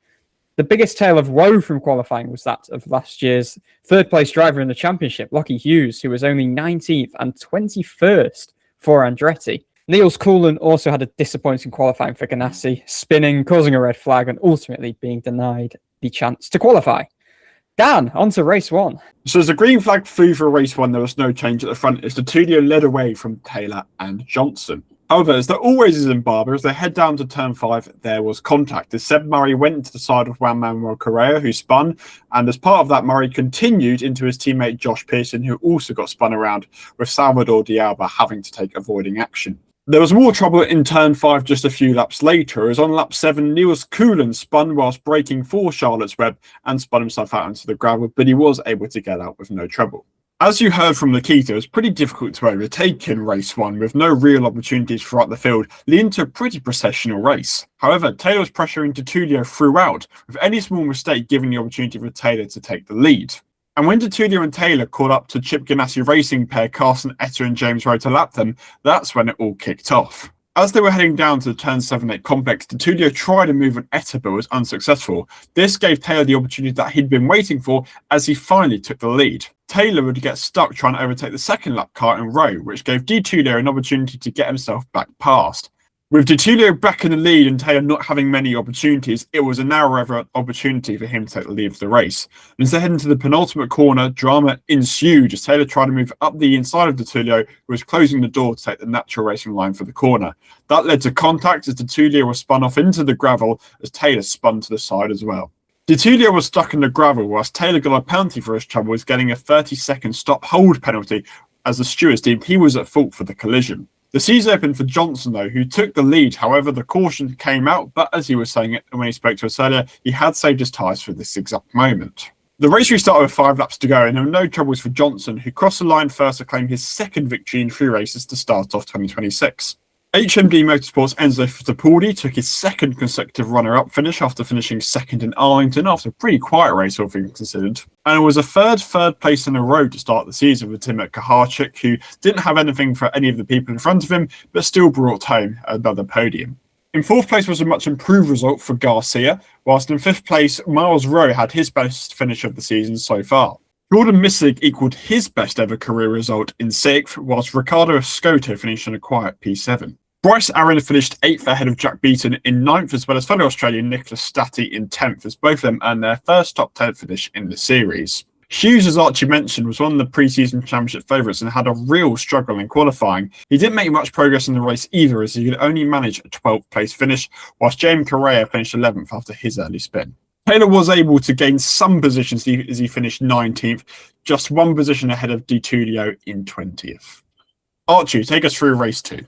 The biggest tale of woe from qualifying was that of last year's third-place driver in the championship, Lockie Hughes, who was only 19th and 21st for Andretti. Niels Coughlan also had a disappointing qualifying for Ganassi, spinning, causing a red flag, and ultimately being denied the chance to qualify. Dan, on to race 1. So as a green flag flew for race 1, there was no change at the front as de Tullio led away from Taylor and Johnson. However, as there always is in Barber, as they head down to turn 5, there was contact as Seb Murray went into the side of Juan Manuel Correa, who spun, and as part of that, Murray continued into his teammate Josh Pearson, who also got spun around, with Salvador D'Alba having to take avoiding action. There was more trouble in turn 5 just a few laps later, as on lap 7, Niels Coughlan spun whilst braking for Charlotte's Web and spun himself out into the gravel, but he was able to get out with no trouble. As you heard from Nikita, it was pretty difficult to overtake in race 1, with no real opportunities throughout the field, leading to a pretty processional race. However, Taylor was pressuring de Tullio throughout, with any small mistake giving the opportunity for Taylor to take the lead. And when de Tullio and Taylor caught up to Chip Ganassi Racing pair Carson Etter and James Rowe to lap them, that's when it all kicked off. As they were heading down to the turn 7-8 complex, de Tullio tried a move on Etter but was unsuccessful. This gave Taylor the opportunity that he'd been waiting for as he finally took the lead. Taylor would get stuck trying to overtake the second lap car in Rowe, which gave de Tullio an opportunity to get himself back past. With de Tullio back in the lead and Taylor not having many opportunities, it was a narrower opportunity for him to take the lead of the race. And as they head into the penultimate corner, drama ensued as Taylor tried to move up the inside of de Tullio, who was closing the door to take the natural racing line for the corner. That led to contact as de Tullio was spun off into the gravel as Taylor spun to the side as well. De Tullio was stuck in the gravel whilst Taylor got a penalty for his troubles, getting a 30-second stop-hold penalty as the stewards deemed he was at fault for the collision. The seas opened for Johnson, though, who took the lead. However, the caution came out, but as he was saying it when he spoke to us earlier, he had saved his tyres for this exact moment. The race restarted with 5 laps to go, and there were no troubles for Johnson, who crossed the line first to claim his second victory in 3 races to start off 2026. HMD Motorsports' Enzo Fittipaldi took his second consecutive runner-up finish after finishing second in Arlington after a pretty quiet race, all things considered. And it was a third place in a row to start the season with Tim Kaharchik, who didn't have anything for any of the people in front of him, but still brought home another podium. In 4th place was a much improved result for Garcia, whilst in 5th place, Miles Rowe had his best finish of the season so far. Jordan Missig equalled his best ever career result in 6th, whilst Ricardo Escoto finished on a quiet P7. Bryce Aaron finished 8th ahead of Jack Beaton in 9th, as well as fellow Australian Nicholas Statti in 10th, as both of them earned their first top 10 finish in the series. Hughes, as Archie mentioned, was one of the pre-season championship favourites and had a real struggle in qualifying. He didn't make much progress in the race either, as he could only manage a 12th place finish, whilst James Correa finished 11th after his early spin. Taylor was able to gain some positions as he finished 19th, just one position ahead of de Tullio in 20th. Archie, take us through race 2.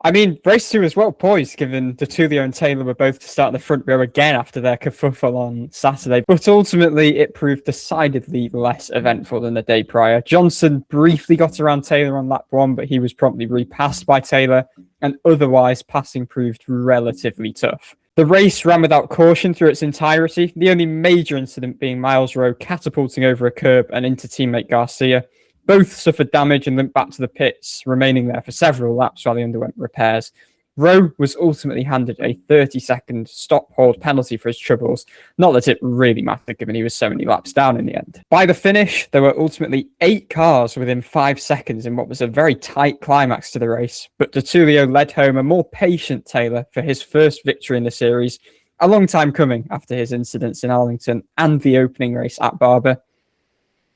I mean, race 2 was well poised, given de Tullio and Taylor were both to start in the front row again after their kerfuffle on Saturday, but ultimately it proved decidedly less eventful than the day prior. Johnson briefly got around Taylor on lap 1, but he was promptly repassed by Taylor, and otherwise passing proved relatively tough. The race ran without caution through its entirety, the only major incident being Miles Rowe catapulting over a curb and into teammate Garcia. Both suffered damage and limped back to the pits, remaining there for several laps while they underwent repairs. Rowe was ultimately handed a 30-second stop-hold penalty for his troubles, not that it really mattered given he was so many laps down in the end. By the finish, there were ultimately 8 cars within 5 seconds in what was a very tight climax to the race, but de Tullio led home a more patient Taylor for his first victory in the series, a long time coming after his incidents in Arlington and the opening race at Barber.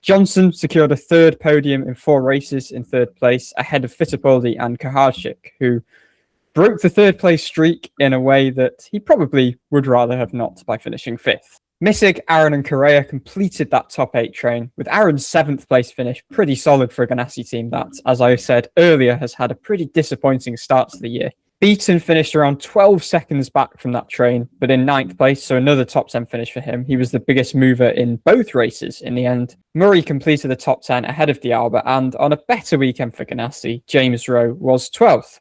Johnson secured a 3rd podium in 4 races in 3rd place, ahead of Fittipaldi and Kaharchik, who broke the 3rd place streak in a way that he probably would rather have not by finishing 5th. Missig, Aaron and Correa completed that top 8 train, with Aaron's 7th place finish pretty solid for a Ganassi team that, as I said earlier, has had a pretty disappointing start to the year. Beaton finished around 12 seconds back from that train, but in 9th place, so another top 10 finish for him. He was the biggest mover in both races in the end. Murray completed the top 10 ahead of D'Alba, and on a better weekend for Ganassi, James Rowe was 12th.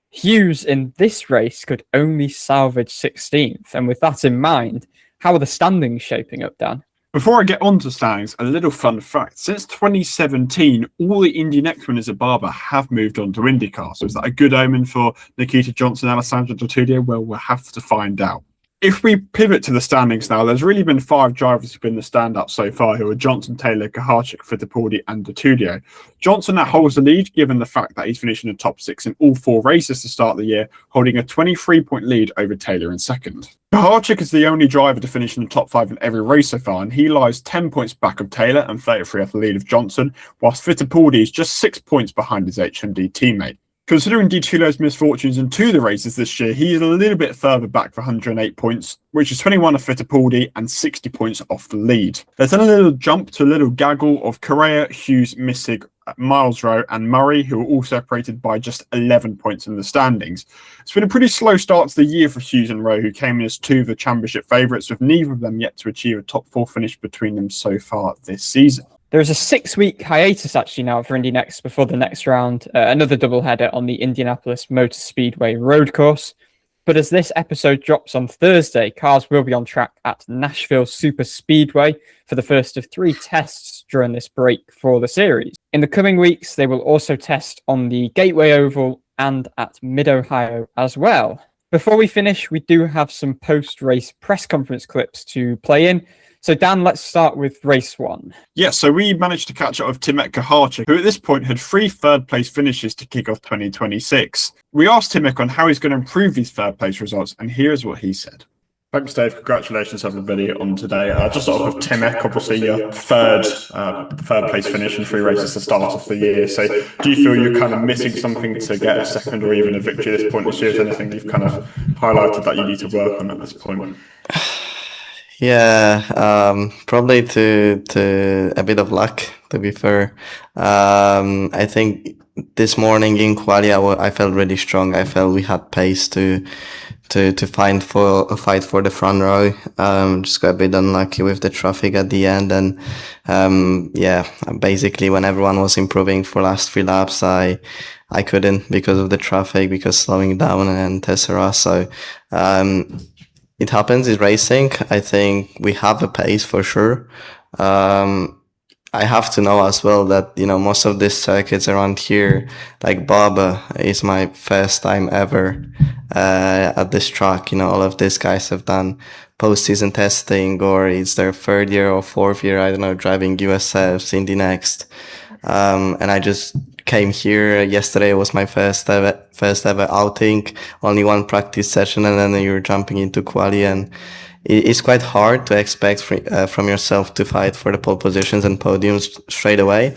Hughes in this race could only salvage 16th, and with that in mind, how are the standings shaping up, Dan? Before I get on to standings, a little fun fact. Since 2017, all the Indy NXT winners at Barber have moved on to IndyCar. So is that a good omen for Nikita Johnson and Alessandro de Tullio? Well, we'll have to find out. If we pivot to the standings now, there's really been 5 drivers who've been the standouts so far, who are Johnson, Taylor, Kaharchik, Fittipaldi and de Tullio. Johnson now holds the lead, given the fact that he's finishing in the top 6 in all 4 races to start the year, holding a 23-point lead over Taylor in second. Kaharchik is the only driver to finish in the top 5 in every race so far, and he lies 10 points back of Taylor and 33 off the lead of Johnson, whilst Fittipaldi is just 6 points behind his HMD teammate. Considering de Tullio's misfortunes in 2 of the races this year, he is a little bit further back for 108 points, which is 21 of Fittipaldi and 60 points off the lead. There's then a little jump to a little gaggle of Correa, Hughes, Missig, Miles Rowe and Murray, who are all separated by just 11 points in the standings. It's been a pretty slow start to the year for Hughes and Rowe, who came in as 2 of the championship favourites, with neither of them yet to achieve a top 4 finish between them so far this season. There's a 6-week hiatus actually now for Indy NXT before the next round, another doubleheader on the Indianapolis Motor Speedway road course. But as this episode drops on Thursday, cars will be on track at Nashville Super Speedway for the first of 3 tests during this break for the series. In the coming weeks, they will also test on the Gateway Oval and at Mid-Ohio as well. Before we finish, we do have some post-race press conference clips to play in. So Dan, let's start with race 1. Yeah, so we managed to catch up with Timek Kaharchik, who at this point had 3 third-place finishes to kick off 2026. We asked Timek on how he's going to improve these third-place results, and here's what he said. Thanks, Dave. Congratulations, everybody, on today. Just sort of with Timek, obviously your third place finish in 3 races to start off the year. So do you feel you're kind of missing something to get a second or even a victory at this point this year? Is there anything you've kind of highlighted that you need to work on at this point? Yeah, probably to a bit of luck, to be fair. I think this morning in quali, I felt really strong. I felt we had pace to fight for the front row. Just got a bit unlucky with the traffic at the end, and yeah, basically when everyone was improving for last 3 laps, I couldn't because of the traffic, because slowing down and Tessera. So it happens, it's racing. I think we have a pace for sure. I have to know as well that, you know, most of these circuits around here, like Barber, is my first time ever at this track. You know, all of these guys have done post-season testing, or it's their 3rd year or 4th year, I don't know, driving USFs, Indy NXT. And I just came here yesterday. It was my first ever outing, only 1 practice session, and then you're jumping into quali, and it's quite hard to expect from yourself to fight for the pole positions and podiums straight away.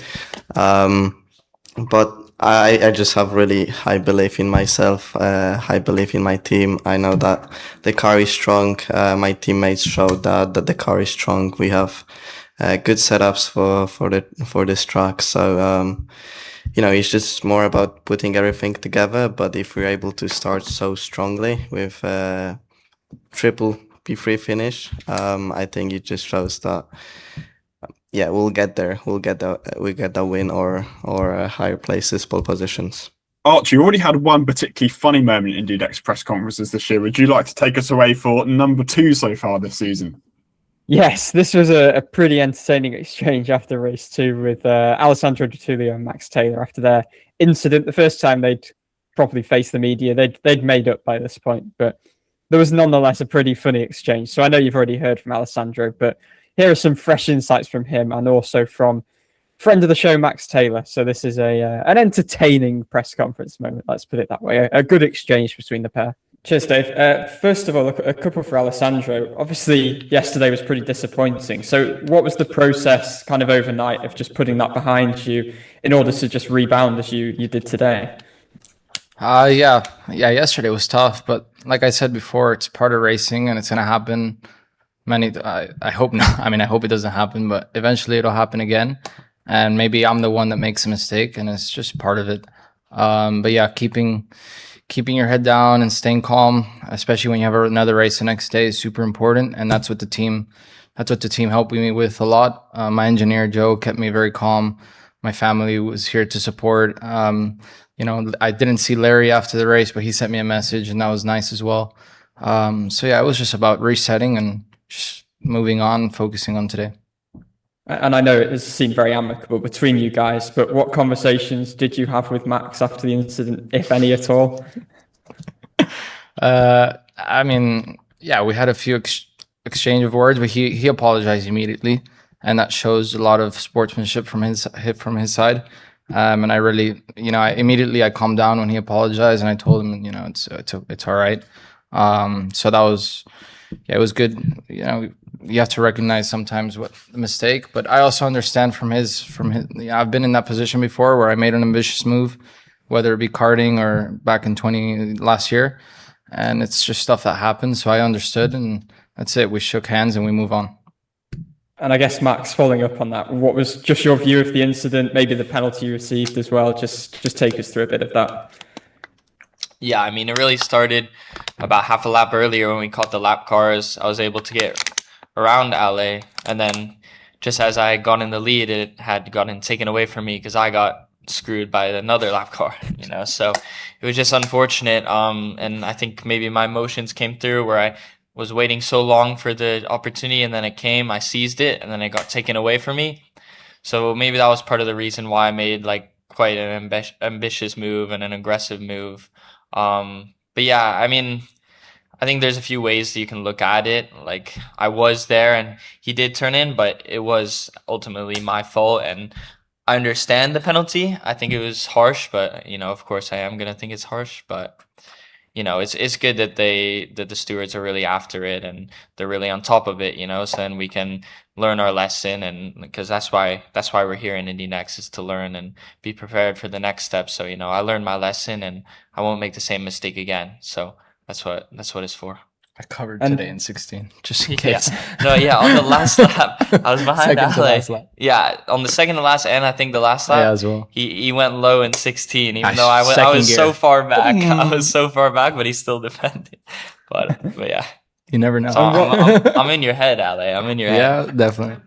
But I just have really high belief in myself, high belief in my team. I know that the car is strong. My teammates showed that the car is strong. We have good setups for this track. So you know, it's just more about putting everything together. But if we're able to start so strongly with triple P3 finish, I think it just shows that, yeah, we'll get there. We'll get the win or higher places, pole positions. Archie, you already had one particularly funny moment in Indy NXT press conferences this year. Would you like to take us away for number 2 so far this season? Yes, this was a pretty entertaining exchange after race 2 with Alessandro de Tullio and Max Taylor after their incident. The first time they'd properly faced the media, they'd made up by this point, but there was nonetheless a pretty funny exchange. So I know you've already heard from Alessandro, but here are some fresh insights from him and also from friend of the show, Max Taylor. So this is an entertaining press conference moment, let's put it that way. A good exchange between the pair. Cheers, Dave. First of all, a couple for Alessandro. Obviously, yesterday was pretty disappointing. So what was the process kind of overnight of just putting that behind you in order to just rebound as you did today? Yeah, yesterday was tough, but like I said before, it's part of racing and it's going to happen. I hope not. I mean, I hope it doesn't happen, but eventually it'll happen again. And maybe I'm the one that makes a mistake, and it's just part of it. But yeah, keeping your head down and staying calm, especially when you have another race the next day, is super important. And that's what the team helped me with a lot. My engineer Joe kept me very calm. My family was here to support. I didn't see Larry after the race, but he sent me a message, and that was nice as well. So yeah, it was just about resetting and just moving on, focusing on today. And I know it has seemed very amicable between you guys, but what conversations did you have with Max after the incident, if any at all? I mean, yeah, we had a few exchange of words, but he apologized immediately, and that shows a lot of sportsmanship from his side. And I really, I calmed down when he apologized, and I told him, it's all right. So that was, it was good. You have to recognize sometimes what the mistake, but I also understand from his, I've been in that position before where I made an ambitious move, whether it be karting or back in last year. And it's just stuff that happens. So I understood, and that's it. We shook hands and we move on. And I guess, Max, following up on that, what was just your view of the incident, maybe the penalty you received as well? Just take us through a bit of that. Yeah, I mean, it really started about half a lap earlier when we caught the lap cars. I was able to get around Ale, and then just as I got in the lead, it had gotten taken away from me because I got screwed by another lap car, so it was just unfortunate. And I think maybe my emotions came through where I was waiting so long for the opportunity, and then it came, I seized it, and then it got taken away from me. So maybe that was part of the reason why I made quite an ambitious move and an aggressive move. But yeah, I mean, I think there's a few ways that you can look at it. I was there and he did turn in, but it was ultimately my fault, and I understand the penalty. I think it was harsh, but of course I am going to think it's harsh, but it's good that the stewards are really after it and they're really on top of it, so then we can learn our lesson, and because that's why we're here in Indy Next, is to learn and be prepared for the next step. So, I learned my lesson and I won't make the same mistake again. So that's what it's for. I covered today in 16, just in case. Yeah, on the last lap, I was behind Ale. Yeah, on the second to last, and I think the last lap, as well. He went low in 16, even though I was so far back. I was so far back, but he still defended. But yeah. You never know. So I'm in your head, Ale. I'm in your head. Yeah, definitely.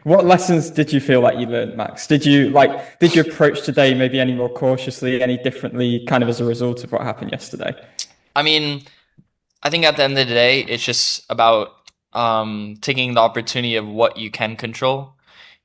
What lessons did you feel like you learned, Max? Did you approach today maybe any more cautiously, any differently, kind of as a result of what happened yesterday? I mean, I think at the end of the day, it's just about taking the opportunity of what you can control.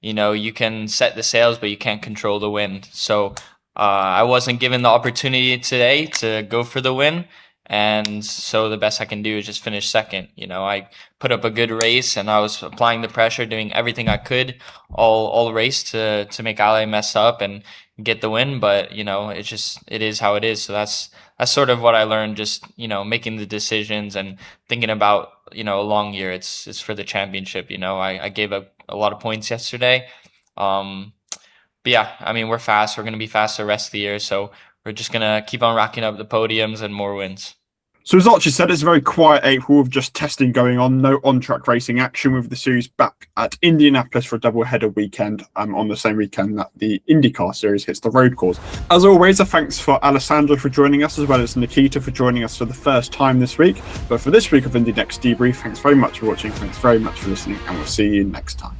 You can set the sails, but you can't control the wind. So I wasn't given the opportunity today to go for the win. And so the best I can do is just finish second. I put up a good race, and I was applying the pressure, doing everything I could all race to make Ale mess up and get the win. But, it is how it is. So that's sort of what I learned, just, making the decisions and thinking about, a long year. It's for the championship. I gave up a lot of points yesterday. But yeah, I mean, we're fast. We're going to be fast the rest of the year. So we're just going to keep on racking up the podiums and more wins. So as Archie said, it's a very quiet April with just testing going on, no on-track racing action, with the series back at Indianapolis for a double-header weekend on the same weekend that the IndyCar series hits the road course. As always, a thanks for Alessandro for joining us, as well as Nikita for joining us for the first time this week. But for this week of Indy NXT Debrief, thanks very much for watching, thanks very much for listening, and we'll see you next time.